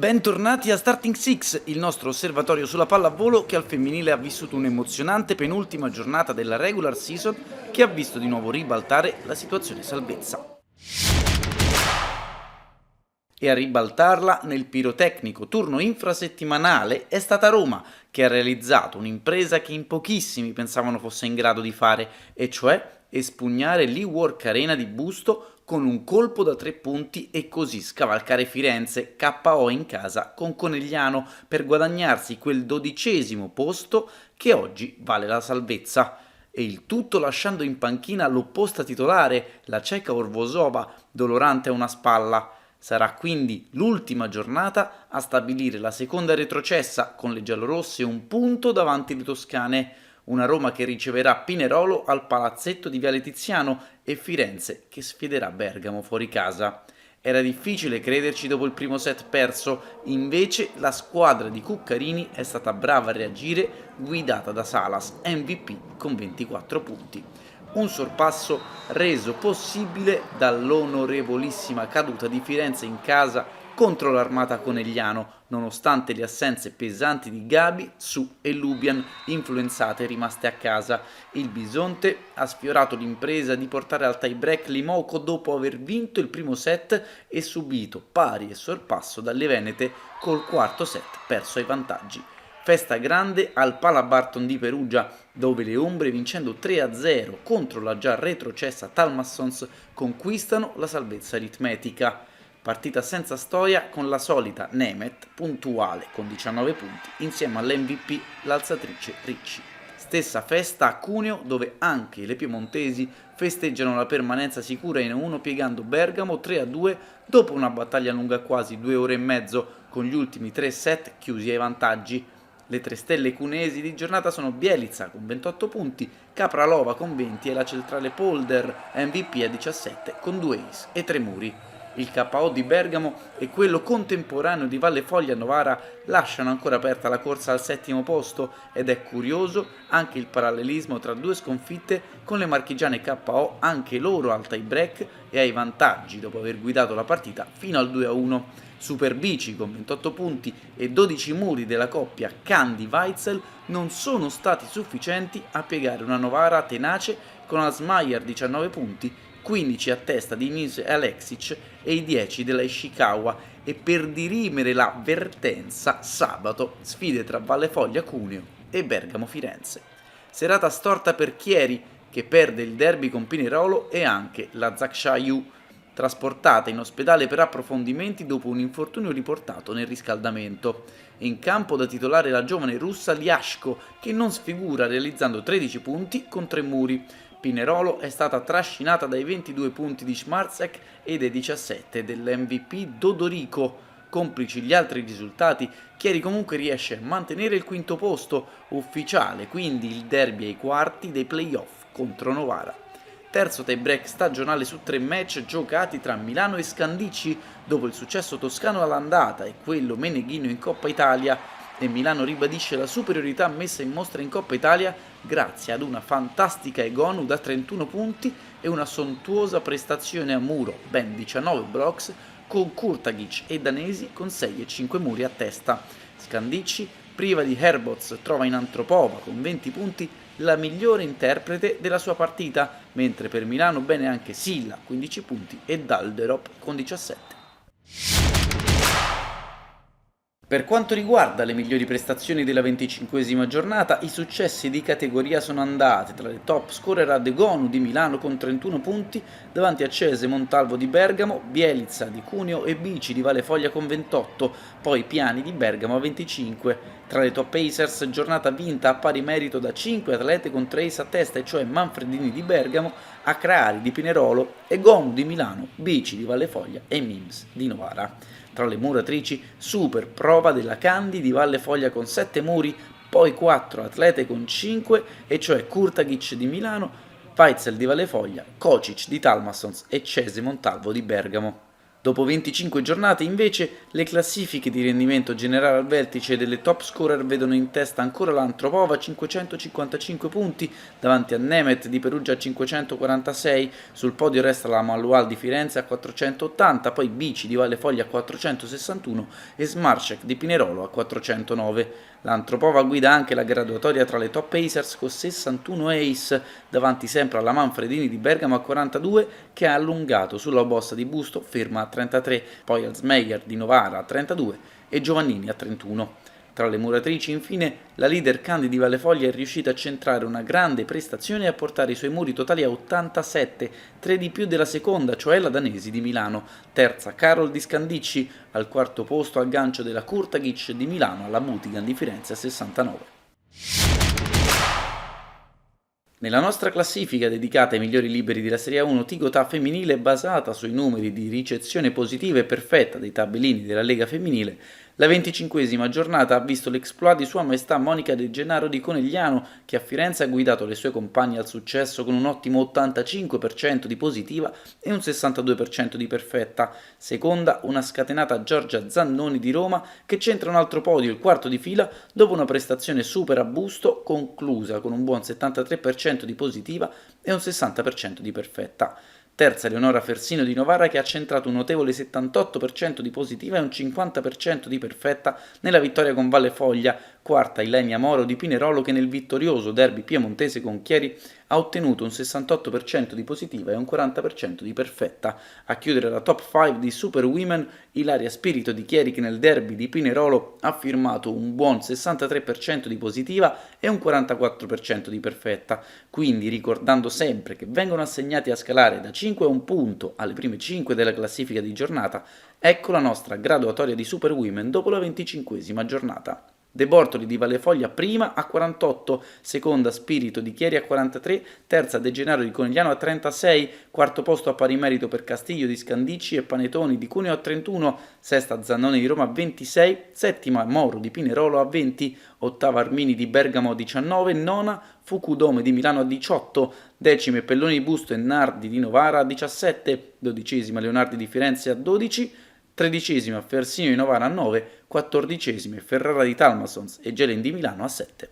Bentornati a Starting Six, il nostro osservatorio sulla pallavolo che al femminile ha vissuto un'emozionante penultima giornata della regular season che ha visto di nuovo ribaltare la situazione salvezza. E a ribaltarla nel pirotecnico turno infrasettimanale è stata Roma, che ha realizzato un'impresa che in pochissimi pensavano fosse in grado di fare, e cioè espugnare l'E-Work Arena di Busto con un colpo da 3 punti e così scavalcare Firenze KO in casa con Conegliano per guadagnarsi quel 12° posto che oggi vale la salvezza. E il tutto lasciando in panchina l'opposta titolare, la ceca Orvosova, dolorante a una spalla. Sarà quindi l'ultima giornata a stabilire la seconda retrocessa con le giallorosse un punto davanti le toscane. Una Roma che riceverà Pinerolo al palazzetto di Viale Tiziano e Firenze che sfiderà Bergamo fuori casa. Era difficile crederci dopo il primo set perso, invece la squadra di Cuccarini è stata brava a reagire, guidata da Salas, MVP con 24 punti. Un sorpasso reso possibile dall'onorevolissima caduta di Firenze in casa contro l'Armata Conegliano, nonostante le assenze pesanti di Gabi, Su e Lubian, influenzate rimaste a casa. Il Bisonte ha sfiorato l'impresa di portare al tie break Limoco dopo aver vinto il primo set e subito pari e sorpasso dalle Venete col quarto set perso ai vantaggi. Festa grande al Pala Barton di Perugia, dove le ombre, vincendo 3-0 contro la già retrocessa Talmassons, conquistano la salvezza aritmetica. Partita senza storia con la solita Nemeth puntuale con 19 punti insieme all'MVP l'alzatrice Ricci. Stessa festa a Cuneo, dove anche le piemontesi festeggiano la permanenza sicura in 1 piegando Bergamo 3-2 dopo una battaglia lunga quasi 2 ore e mezzo, con gli ultimi 3 set chiusi ai vantaggi. Le 3 stelle cunesi di giornata sono Bielica con 28 punti, Capralova con 20 e la centrale Polder MVP a 17 con 2 ace e 3 muri. Il KO di Bergamo e quello contemporaneo di Valle Foglia Novara lasciano ancora aperta la corsa al 7° posto ed è curioso anche il parallelismo tra 2 sconfitte con le marchigiane KO anche loro al tie break e ai vantaggi dopo aver guidato la partita fino al 2-1. Super Bici con 28 punti e 12 muri della coppia Candy-Weitzel non sono stati sufficienti a piegare una Novara tenace con Asmayer 19 punti, 15 a testa di Mise Aleksic e i 10 della Ishikawa, e per dirimere la vertenza sabato sfide tra Valle Foglia Cuneo e Bergamo Firenze. Serata storta per Chieri che perde il derby con Pinerolo e anche la Zakshayu, trasportata in ospedale per approfondimenti dopo un infortunio riportato nel riscaldamento. In campo da titolare la giovane russa Liashko, che non sfigura realizzando 13 punti con 3 muri. Pinerolo è stata trascinata dai 22 punti di Schmarzek e dai 17 dell'MVP Dodorico. Complici gli altri risultati, Chieri comunque riesce a mantenere il 5° posto, ufficiale quindi il derby ai quarti dei playoff contro Novara. Terzo tie break stagionale su 3 match giocati tra Milano e Scandicci dopo il successo toscano all'andata e quello meneghino in Coppa Italia, e Milano ribadisce la superiorità messa in mostra in Coppa Italia grazie ad una fantastica Egonu da 31 punti e una sontuosa prestazione a muro, ben 19 blocks, con Kurtagic e Danesi con 6 e 5 muri a testa. Scandicci, priva di Herbots, trova in Antropova con 20 punti la migliore interprete della sua partita, mentre per Milano bene anche Silla, 15 punti, e Dalderop con 17. Per quanto riguarda le migliori prestazioni della 25esima giornata, i successi di categoria sono andati tra le top scorer a Egonu di Milano con 31 punti, davanti a Cese Montalvo di Bergamo, Bielica di Cuneo e Bici di Valle Foglia con 28, poi Piani di Bergamo a 25. Tra le top acers, giornata vinta a pari merito da 5 atlete con 3 ace a testa, e cioè Manfredini di Bergamo, Acraari di Pinerolo, Egonu di Milano, Bici di Valle Foglia e Mims di Novara. Tra le muratrici, super prova della Candy di Valle Foglia con 7 muri, poi 4 atlete con 5, e cioè Kurtagic di Milano, Weitzel di Valle Foglia, Kocic di Talmassons e Cese Montalvo di Bergamo. Dopo 25 giornate invece le classifiche di rendimento generale al vertice delle top scorer vedono in testa ancora l'Antropova a 555 punti, davanti a Nemeth di Perugia a 546, sul podio resta la Malual di Firenze a 480, poi Bici di Valle Foglia a 461 e Smarchek di Pinerolo a 409. L'Antropova guida anche la graduatoria tra le top Pacers con 61 ace, davanti sempre alla Manfredini di Bergamo a 42 che ha allungato sulla bossa di Busto ferma a 33, poi al Smeyer di Novara a 32 e Giovannini a 31. Tra le muratrici, infine, la leader Candy di Valle Foglia è riuscita a centrare una grande prestazione e a portare i suoi muri totali a 87, 3 di più della seconda, cioè la Danesi di Milano. Terza Carol di Scandicci, al quarto posto al gancio della Kurtagic di Milano alla Butigan di Firenze a 69. Nella nostra classifica dedicata ai migliori liberi della Serie A1 Tigotà femminile, basata sui numeri di ricezione positiva e perfetta dei tabellini della Lega femminile, la 25esima giornata ha visto l'exploit di Sua Maestà Monica De Gennaro di Conegliano, che a Firenze ha guidato le sue compagne al successo con un ottimo 85% di positiva e un 62% di perfetta. Seconda, una scatenata Giorgia Zannoni di Roma, che centra un altro podio, il quarto di fila, dopo una prestazione super a Busto, conclusa con un buon 73% di positiva e un 60% di perfetta. Terza Eleonora Fersino di Novara, che ha centrato un notevole 78% di positiva e un 50% di perfetta nella vittoria con Valle Foglia. Quarta Ilenia Moro di Pinerolo, che nel vittorioso derby piemontese con Chieri ha ottenuto un 68% di positiva e un 40% di perfetta. A chiudere la top 5 di Super Women, Ilaria Spirito di Chieri, che nel derby di Pinerolo ha firmato un buon 63% di positiva e un 44% di perfetta. Quindi, ricordando sempre che vengono assegnati a scalare da 5 a 1 punto alle prime 5 della classifica di giornata, ecco la nostra graduatoria di Super Women dopo la 25esima giornata. De Bortoli di Valle Foglia prima a 48, seconda Spirito di Chieri a 43, terza De Gennaro di Conegliano a 36, quarto posto a pari merito per Castiglio di Scandicci e Panetoni di Cuneo a 31, sesta Zannoni di Roma a 26, settima Moro di Pinerolo a 20, ottava Armini di Bergamo a 19, nona Fukudome di Milano a 18, decime Pelloni di Busto e Nardi di Novara a 17, dodicesima Leonardi di Firenze a 12, tredicesima Fersino di Novara a 9, quattordicesime Ferrara di Talmasons e Gelen di Milano a 7.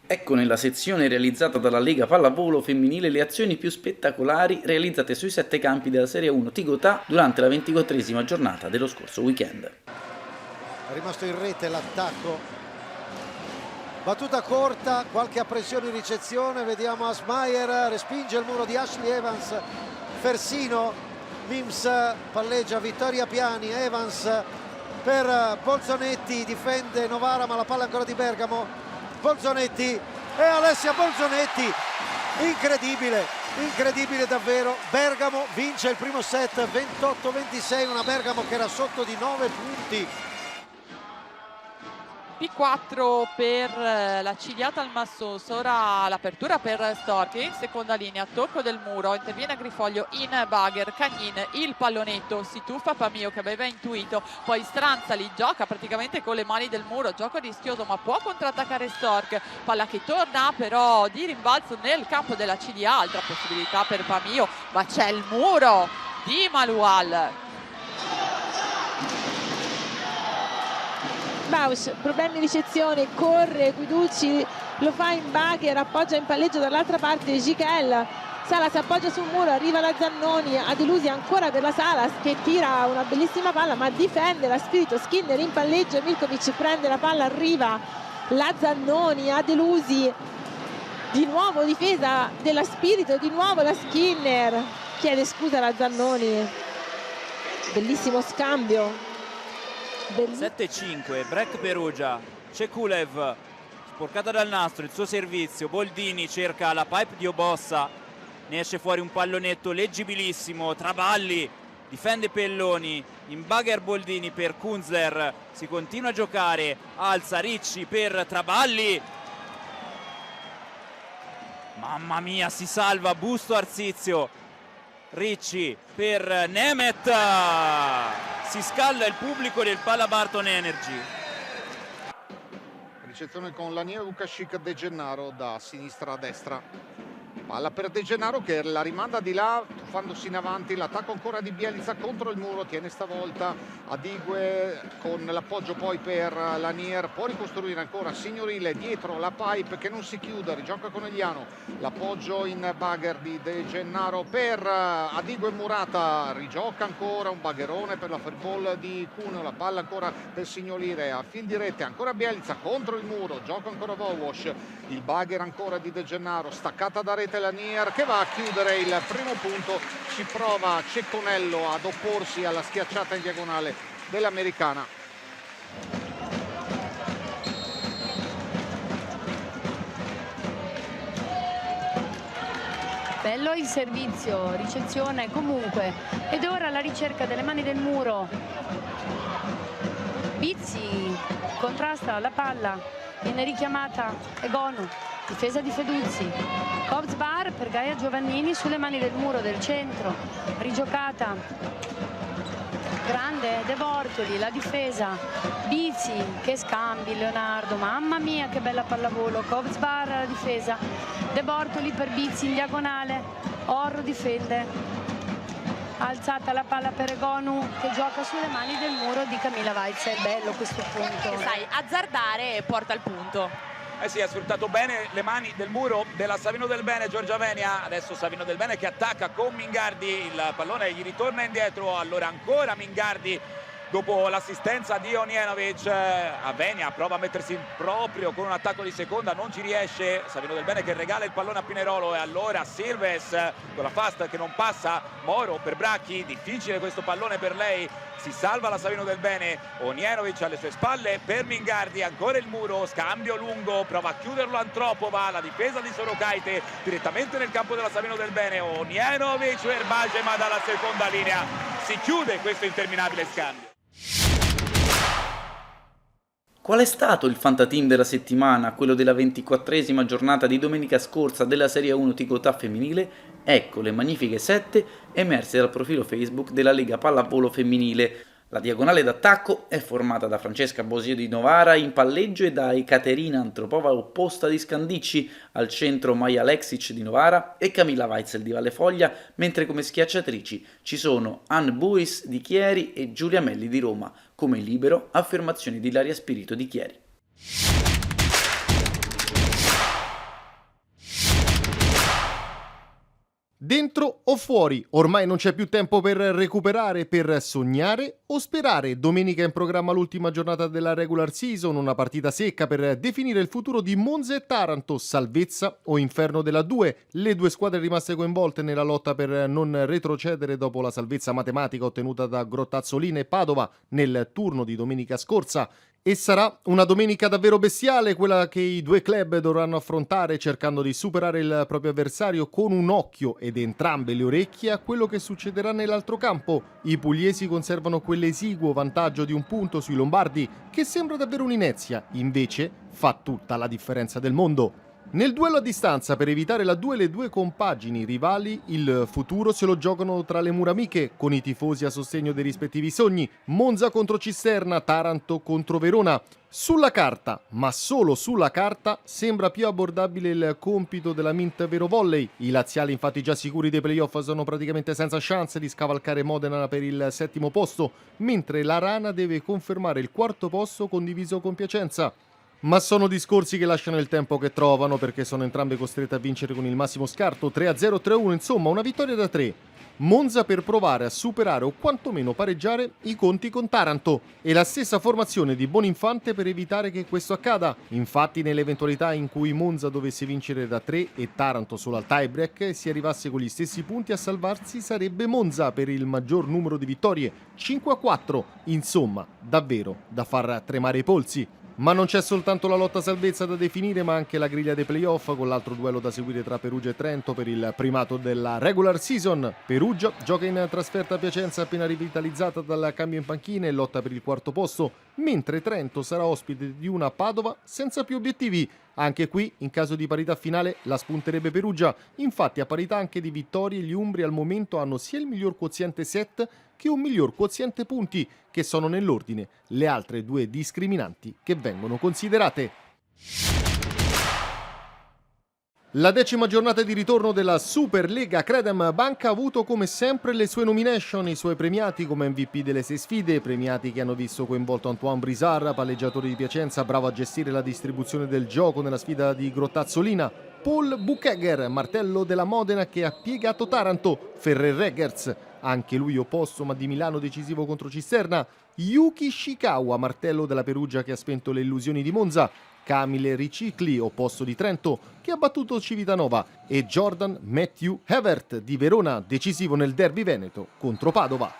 Ecco nella sezione realizzata dalla Lega Pallavolo Femminile le azioni più spettacolari realizzate sui 7 campi della Serie 1 Tigotà durante la 24esima giornata dello scorso weekend. È rimasto in rete l'attacco, battuta corta, qualche appressione in ricezione, vediamo Asmayer, respinge il muro di Ashley Evans, Fersino, Mims palleggia, Vittoria Piani, Evans per Bolzonetti, difende Novara ma la palla ancora di Bergamo, Bolzonetti e Alessia Bolzonetti, incredibile davvero. Bergamo vince il primo set 28-26, una Bergamo che era sotto di 9 punti. P4 per la Ciliata al Massos, ora l'apertura per Storchi, seconda linea, tocco del muro, interviene a Grifoglio in Bagher, Cagnin, il pallonetto, si tuffa Pamio che aveva intuito, poi Stranzali, gioca praticamente con le mani del muro, gioco rischioso ma può contrattaccare Stork, palla che torna però di rimbalzo nel campo della CDA, altra possibilità per Pamio, ma c'è il muro di Malual. Bausch, problemi di ricezione, corre, Guiducci lo fa in Bagher, appoggia in palleggio dall'altra parte Gichel, Salas appoggia sul muro, arriva la Zannoni, a delusi ancora per la Salas che tira una bellissima palla ma difende la Spirito, Skinner in palleggio, Milkovic prende la palla, arriva la Zannoni, a delusi, di nuovo difesa della Spirito, di nuovo la Skinner, chiede scusa la Zannoni, bellissimo scambio. 7-5, break Perugia, Cekulev, sporcata dal nastro, il suo servizio, Boldini cerca la pipe di Obossa, ne esce fuori un pallonetto leggibilissimo, Traballi, difende Pelloni, in Bagher Boldini per Kunzler, si continua a giocare, alza Ricci per Traballi, mamma mia si salva, Busto Arsizio, Ricci per Nemeth, si scalda il pubblico del Palabarton Energy. Ricezione con Lanier, Lukashik, De Gennaro da sinistra a destra. Palla per De Gennaro che la rimanda di là, tuffandosi in avanti, l'attacco ancora di Bjelica contro il muro, tiene stavolta Adigue con l'appoggio poi per Lanier, può ricostruire ancora Signorile dietro la pipe che non si chiude, rigioca Conegliano, l'appoggio in bagger di De Gennaro per Adigue Murata, rigioca ancora un bagherone per la free ball di Cuneo, la palla ancora per Signorile, a fil di rete ancora Bjelica contro il muro, gioca ancora Vowash, il bagger ancora di De Gennaro, staccata da rete Lanier che va a chiudere il primo punto, ci prova Cecconello ad opporsi alla schiacciata in diagonale dell'americana. Bello il servizio, ricezione comunque, ed ora la ricerca delle mani del muro. Bizzi contrasta la palla, viene richiamata Egonu, difesa di Feduzzi, Kovsbar per Gaia Giovannini sulle mani del muro del centro, rigiocata, grande De Bortoli, la difesa, Bizzi che scambi Leonardo, mamma mia che bella pallavolo, Kovsbar alla difesa, De Bortoli per Bizzi in diagonale, Orro difende. Alzata la palla per Egonu che gioca sulle mani del muro di Camilla Weitz. È bello questo punto. Sai, azzardare porta al punto. Eh sì, ha sfruttato bene le mani del muro della Savino Del Bene, Giorgia Venia. Adesso Savino Del Bene che attacca con Mingardi, il pallone gli ritorna indietro, allora ancora Mingardi dopo l'assistenza di Onienovic. A Venia prova a mettersi proprio con un attacco di seconda, non ci riesce. Savino Del Bene che regala il pallone a Pinerolo e allora Silves con la fast che non passa, Moro per Bracchi, difficile questo pallone per lei, si salva la Savino Del Bene, Onienovic alle sue spalle per Mingardi, ancora il muro, scambio lungo, prova a chiuderlo Antropova, la difesa di Sorokaite direttamente nel campo della Savino Del Bene, Onienovic per Bajema dalla seconda linea, si chiude questo interminabile scambio. Qual è stato il fantateam della settimana, quello della 24esima giornata di domenica scorsa della Serie 1 Ticotà femminile? Ecco le magnifiche 7 emerse dal profilo Facebook della Lega Pallavolo Femminile. La diagonale d'attacco è formata da Francesca Bosio di Novara in palleggio e da Ekaterina Antropova opposta di Scandicci, al centro Maja Aleksic di Novara e Camilla Weitzel di Vallefoglia, mentre come schiacciatrici ci sono Ann Buis di Chieri e Giulia Melli di Roma, come libero affermazioni di Ilaria Spirito di Chieri. Dentro o fuori, ormai non c'è più tempo per recuperare, per sognare o sperare. Domenica in programma l'ultima giornata della regular season, una partita secca per definire il futuro di Monza e Taranto, salvezza o inferno della 2. Le due squadre rimaste coinvolte nella lotta per non retrocedere dopo la salvezza matematica ottenuta da Grottazzolina e Padova nel turno di domenica scorsa. E sarà una domenica davvero bestiale quella che i due club dovranno affrontare cercando di superare il proprio avversario con un occhio ed entrambe le orecchie a quello che succederà nell'altro campo. I pugliesi conservano quell'esiguo vantaggio di un punto sui lombardi che sembra davvero un'inezia, invece fa tutta la differenza del mondo. Nel duello a distanza per evitare la 2 le due compagini rivali il futuro se lo giocano tra le mura amiche con i tifosi a sostegno dei rispettivi sogni. Monza contro Cisterna, Taranto contro Verona. Sulla carta, ma solo sulla carta, sembra più abbordabile il compito della Mint Vero Volley. I laziali infatti già sicuri dei playoff sono praticamente senza chance di scavalcare Modena per il 7° posto, mentre la Rana deve confermare il 4° posto condiviso con Piacenza. Ma sono discorsi che lasciano il tempo che trovano perché sono entrambe costrette a vincere con il massimo scarto 3-0, 3-1, insomma una vittoria da 3. Monza per provare a superare o quantomeno pareggiare i conti con Taranto e la stessa formazione di Boninfante per evitare che questo accada. Infatti nell'eventualità in cui Monza dovesse vincere da 3 e Taranto solo al tiebreak e si arrivasse con gli stessi punti a salvarsi sarebbe Monza per il maggior numero di vittorie, 5-4, insomma davvero da far tremare i polsi. Ma non c'è soltanto la lotta salvezza da definire, ma anche la griglia dei playoff con l'altro duello da seguire tra Perugia e Trento per il primato della regular season. Perugia gioca in trasferta a Piacenza appena rivitalizzata dal cambio in panchina e lotta per il 4° posto, mentre Trento sarà ospite di una Padova senza più obiettivi. Anche qui, in caso di parità finale, la spunterebbe Perugia. Infatti, a parità anche di vittorie, gli umbri al momento hanno sia il miglior quoziente set che un miglior quoziente punti, che sono nell'ordine le altre due discriminanti che vengono considerate. La 10ª giornata di ritorno della Superlega Credem Bank ha avuto come sempre le sue nomination, i suoi premiati come MVP delle 6 sfide, premiati che hanno visto coinvolto Antoine Brizard, palleggiatore di Piacenza, bravo a gestire la distribuzione del gioco nella sfida di Grottazzolina, Paul Buchegger, martello della Modena che ha piegato Taranto, Ferrer Reggerz, anche lui opposto ma di Milano decisivo contro Cisterna, Yuki Shikawa, martello della Perugia che ha spento le illusioni di Monza, Camille Ricicli, opposto di Trento, che ha battuto Civitanova, e Jordan Matthew Evert di Verona, decisivo nel derby veneto contro Padova.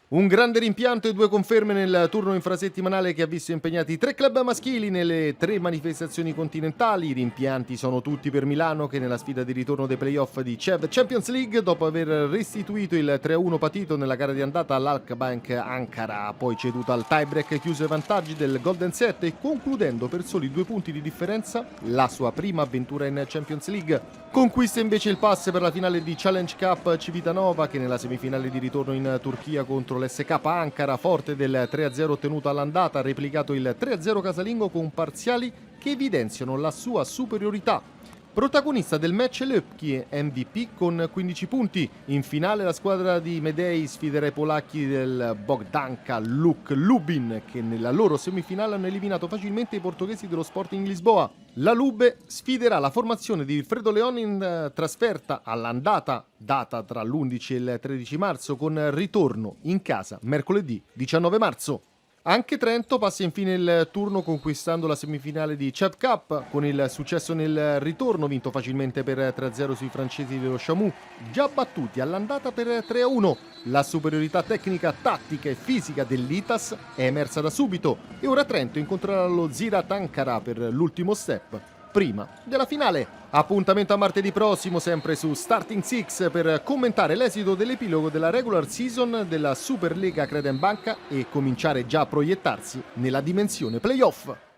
Un grande rimpianto e 2 conferme nel turno infrasettimanale che ha visto impegnati 3 club maschili nelle 3 manifestazioni continentali. I rimpianti sono tutti per Milano che nella sfida di ritorno dei playoff di CEV Champions League, dopo aver restituito il 3-1 patito nella gara di andata all'Halkbank Ankara, ha poi ceduto al tiebreak, chiuso i vantaggi del Golden Set e concludendo per soli 2 punti di differenza la sua prima avventura in Champions League. Conquista invece il pass per la finale di Challenge Cup Civitanova che nella semifinale di ritorno in Turchia contro l'SK Ankara, forte del 3-0 ottenuto all'andata, ha replicato il 3-0 casalingo con parziali che evidenziano la sua superiorità. Protagonista del match Lepki, MVP con 15 punti. In finale la squadra di Medei sfiderà i polacchi del Bogdanka Luk Lubin che nella loro semifinale hanno eliminato facilmente i portoghesi dello Sporting Lisboa. La Lube sfiderà la formazione di Wilfredo Leon in trasferta all'andata, data tra l'11 e il 13 marzo, con ritorno in casa mercoledì 19 marzo. Anche Trento passa infine il turno conquistando la semifinale di CEV Cup con il successo nel ritorno, vinto facilmente per 3-0 sui francesi dello Chamoux, già battuti all'andata per 3-1. La superiorità tecnica, tattica e fisica dell'Itas è emersa da subito e ora Trento incontrerà lo Ziraat Ankara per l'ultimo step prima della finale. Appuntamento a martedì prossimo sempre su Starting Six per commentare l'esito dell'epilogo della regular season della Superlega Credem Bank e cominciare già a proiettarsi nella dimensione playoff.